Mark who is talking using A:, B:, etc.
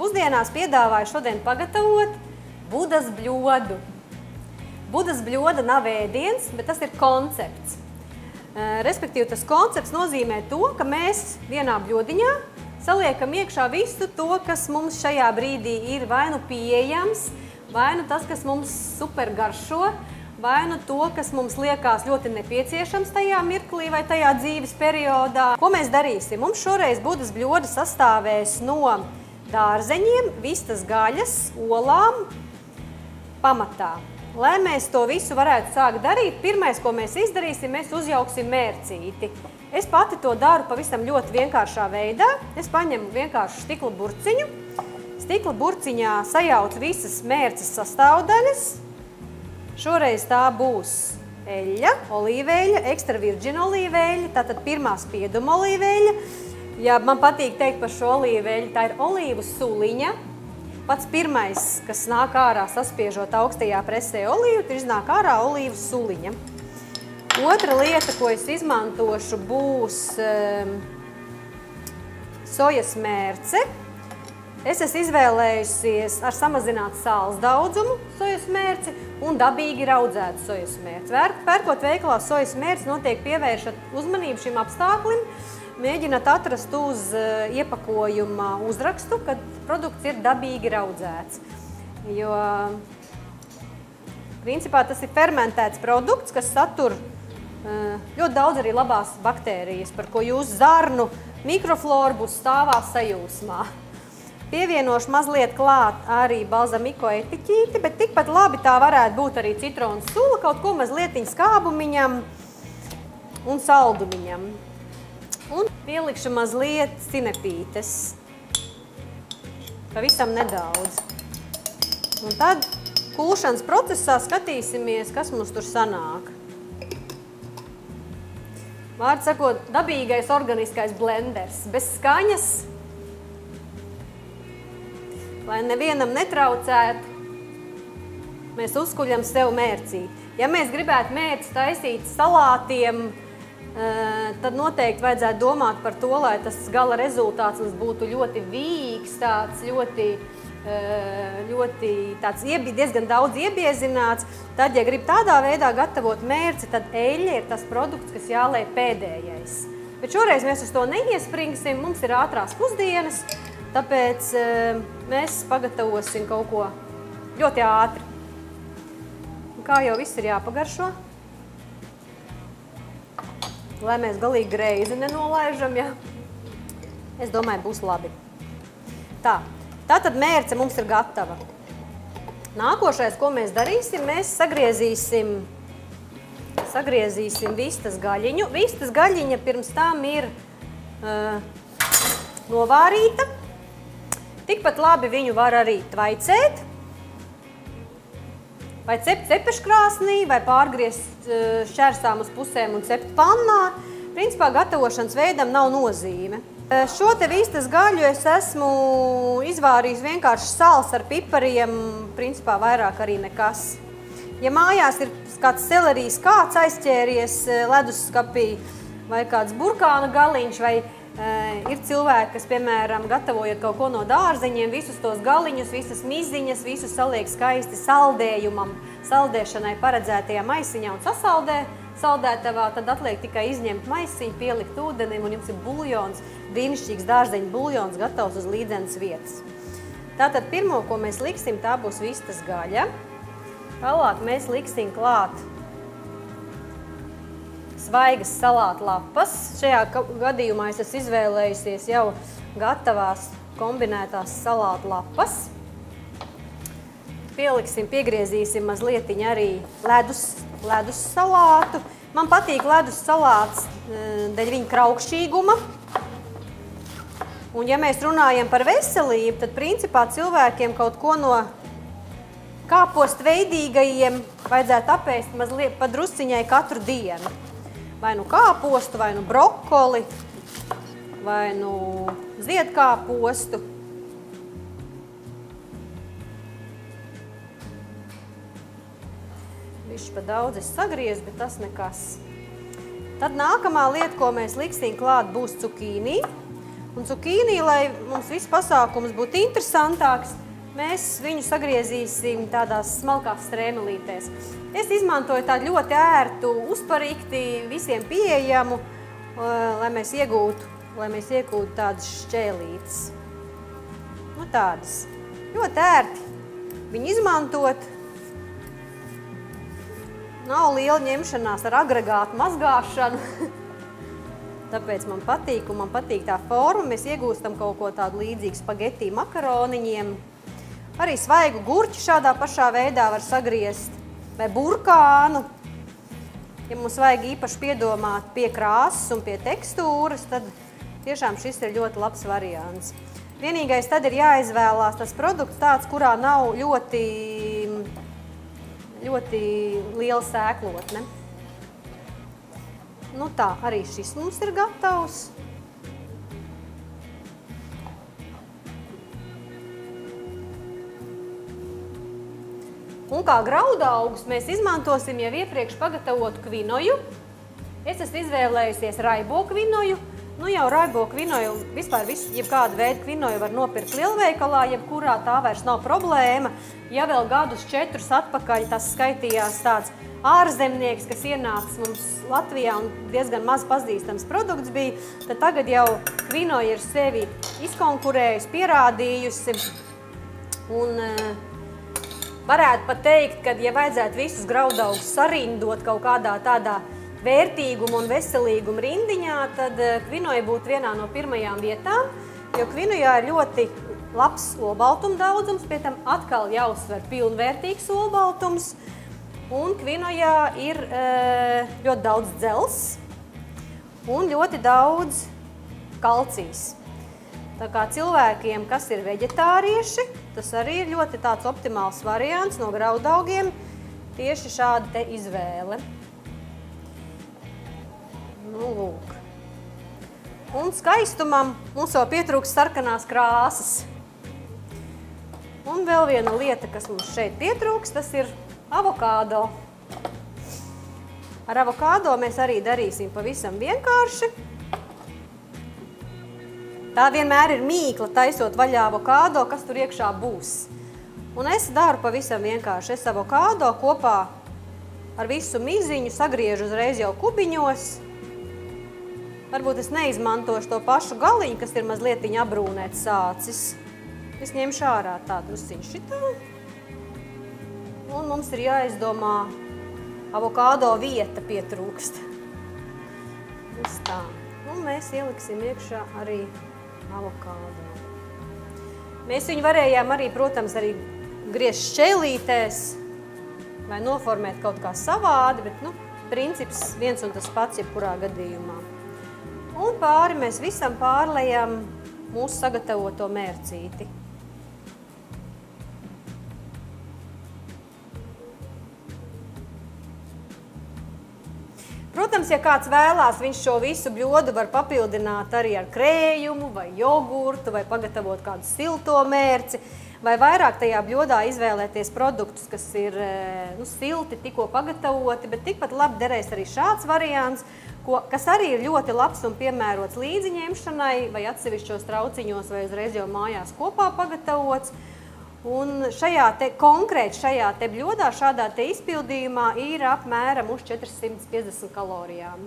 A: pusdienās piedāvāju šodien pagatavot budas bļodu. Budas bļoda nav ēdiens, bet tas ir koncepts. Respektīvi, tas koncepts nozīmē to, ka mēs vienā bļodiņā saliekam iekšā visu to, kas mums šajā brīdī ir vai nu pieejams, vai nu tas, kas mums super garšo, vai nu to, kas mums liekas ļoti nepieciešams tajā mirklī vai tajā dzīves periodā. Ko mēs darīsim? Mums šoreiz budas bļoda sastāvēs no dārzeņiem, vistas gaļas, olām pamatā. Lai mēs to visu varētu sākt darīt, pirmais, ko mēs izdarīsim, mēs uzjauksim mērcīti. Es pati to daru pavisam ļoti vienkāršā veidā. Es paņemu vienkāršu stikla burciņu. Stikla burciņā sajaucu visas mērces sastāvdaļas. Šoreiz tā būs eļļa, olīveļļa, ekstra virģina olīveļļa, tātad pirmā spieduma olīveļļa. Ja man patīk teikt par šo olīveļļu, tā ir olīvu suliņa. Pats pirmais, kas nāk ārā saspiežot augstajā presē olīvu, tur iznāk ārā olīvu suliņa. Otra lieta, ko es izmantošu, būs sojas mērce. Es esmu izvēlējusies ar samazinātu sāls daudzumu sojas mērci un dabīgi raudzētu sojas mērci. Pērkot veikalā sojas mērci, notiek pievēršat uzmanību šim apstāklim. Mēģināt atrast uz iepakojuma uzrakstu, kad produkts ir dabīgi raudzēts. Jo, principā, tas ir fermentēts produkts, kas satur ļoti daudz arī labās baktērijas, par ko jūsu zarnu mikroflora būs stāvā sajūsmā. Pievienošu mazliet klāt arī balzamiko etiķīti, bet tikpat labi tā varētu būt arī citronu sula, kaut ko mazlietiņ skābumiņam un saldumiņam. Un pielikšu mazliet sinepītes. Pavisam nedaudz. Un tad kūšanas procesā skatīsimies, kas mums tur sanāk. Vārds sakot, dabīgais organiskais blenders, bez skaņas, lai nevienam netraucētu, mēs uzkuļam sev mērcīti. Ja mēs gribētu mērci taisīt salātiem, tad noteikti vajadzētu domāt par to, lai tas gala rezultāts mums būtu ļoti vīgs, tāds diezgan daudz iebiezināts. Tad, ja grib tādā veidā gatavot mērci, tad eļļa ir tas produkts, kas jāliek pēdējais. Bet šoreiz mēs uz to neiespringsim, mums ir ātrās pusdienas, tāpēc mēs pagatavosim kaut ko ļoti ātri. Un kā jau viss ir jāpagaršo. Lai mēs galīgi greizi nenolaižam, ja? Es domāju, būs labi. Tātad mērce mums ir gatava. Nākošais, ko mēs darīsim, mēs sagriezīsim vistas gaļiņu. Vistas gaļiņa pirms tam ir novārīta. Tikpat labi viņu var arī tvaicēt. Vai cept cepeškrāsnī, vai pārgriezt šķērsām uz pusēm un cept pannā. Principā gatavošanas veidam nav nozīme. Šo te vistas gaļu es esmu izvārījis vienkārši sāls ar pipariem, principā vairāk arī nekas. Ja mājās ir kāds selerijas kāds aizķēries leduskapī, vai kāds burkāna galiņš, vai ir cilvēki, kas, piemēram, gatavojot kaut ko no dārzeņiem, visus tos galiņus, visas miziņas, visus saliek skaisti saldējumam, saldēšanai paredzētajā maisiņā un sasaldē saldētavā, tad atliek tikai izņemt maisiņu, pielikt ūdenim un jums ir buljons, brīnišķīgs dārzeņu buljons gatavs uz līdzenas vietas. Tātad pirmo, ko mēs liksim, tā būs vistas gaļa. Tālāk mēs liksim klāt svaigas salāta lapas. Šajā gadījumā es esmu izvēlējusies jau gatavās kombinētās salāta lapas. Piegriezīsim mazlietiņ arī ledus salātu. Man patīk ledus salāts dēļ viņa kraukšķīguma. Un ja mēs runājam par veselību, tad principā cilvēkiem kaut ko no kāpostveidīgajiem vajadzētu apēst mazliet pa drusciņai katru dienu. Vai nu kāpostu, vai nu brokoli, vai nu ziedkāpostu. Višķi pa daudz es sagriezu, bet tas nekas. Tad nākamā lieta, ko mēs liksim klāt, būs cukīnī. Un cukīnī, lai mums viss pasākums būtu interesantāks, mēs viņu sagriezīsim tādās smalkās strēmelītēs. Es izmantoju tādu ļoti ērtu, uzparīgti, visiem pieejamu, lai mēs iegūtu tādas šķēlītes. Nu tādas. Ļoti ērti viņu izmantot. Nav liela ņemšanās ar agregātu mazgāšanu. Tāpēc man patīk, un man patīk tā forma. Mēs iegūstam kaut ko tādu līdzīgu spagetī makaroniņiem. Arī svaigu gurķi šādā pašā veidā var sagriezt. Vai burkānu. Ja mums vajag īpaši piedomāt pie krāsas un pie tekstūras, tad tiešām šis ir ļoti labs variants. Vienīgais tad ir jāizvēlās tas produkts tāds, kurā nav ļoti liela sēklotne. Nu tā, arī šis mums ir gatavs. Un kā graudaugus mēs izmantosim jau iepriekš pagatavotu kvinoju. Es esmu izvēlējusies raibo kvinoju. Nu jau raibo kvinoju, vispār jebkādu veidu kvinoju var nopirkt lielveikalā, jebkurā tā vairs nav problēma. Ja vēl gadus 4 atpakaļ tas skaitījās tāds ārzemnieks, kas ienācis mums Latvijā un diezgan maz pazīstams produkts bija, tad tagad jau kvinoja ir sevi izkonkurējusi, pierādījusi. Un varētu pat teikt, ka ja vajadzētu visus graudaugus sarindot kaut kādā tādā vērtīguma un veselīguma rindiņā, tad kvinoja būtu vienā no pirmajām vietām, jo kvinojā ir ļoti labs olbaltuma daudzums, pie tam atkal jāuzsver pilnvērtīgs olbaltums, un kvinojā ir ļoti daudz dzels un ļoti daudz kalcijas. Tā kā cilvēkiem, kas ir veģetārieši, tas arī ir ļoti tāds optimāls variants no graudaugiem, tieši šāda te izvēle. Nu, lūk. Un skaistumam mums vēl pietrūks sarkanās krāsas. Un vēl viena lieta, kas mums šeit pietrūks, tas ir avokādo. Ar avokādo mēs arī darīsim pavisam vienkārši. Tā vienmēr ir mīkla taisot vaļā avokādo, kas tur iekšā būs. Un es daru pavisam vienkārši. Es avokādo kopā ar visu miziņu sagriežu uzreiz jau kubiņos. Varbūt es neizmantošu to pašu galiņu, kas ir mazlietiņa abrūnēt sācis. Es ņemšu ārā tā drusciņu šitā. Un mums ir jāizdomā avokādo vieta pietrūkst. Uz tā. Un mēs ieliksim iekšā arī avokādo. Mēs viņu varējām arī, protams, arī griezt šķēlītēs vai noformēt kaut kā savādi, bet, nu, princips viens un tas pats jebkurā gadījumā. Un pāri mēs visam pārlejam mūsu sagatavoto mērcīti. Protams, ja kāds vēlās, viņš šo visu bļodu var papildināt arī ar krējumu vai jogurtu vai pagatavot kādu silto mērci vai vairāk tajā bļodā izvēlēties produktus, kas ir silti, tikko pagatavoti, bet tikpat labi derēs arī šāds variants, kas arī ir ļoti labs un piemērots līdziņemšanai vai atsevišķos trauciņos vai uzreiz jau mājās kopā pagatavots. Un konkrēti šajā te bļodā, šādā te izpildījumā ir apmēram uz 450 kalorijām.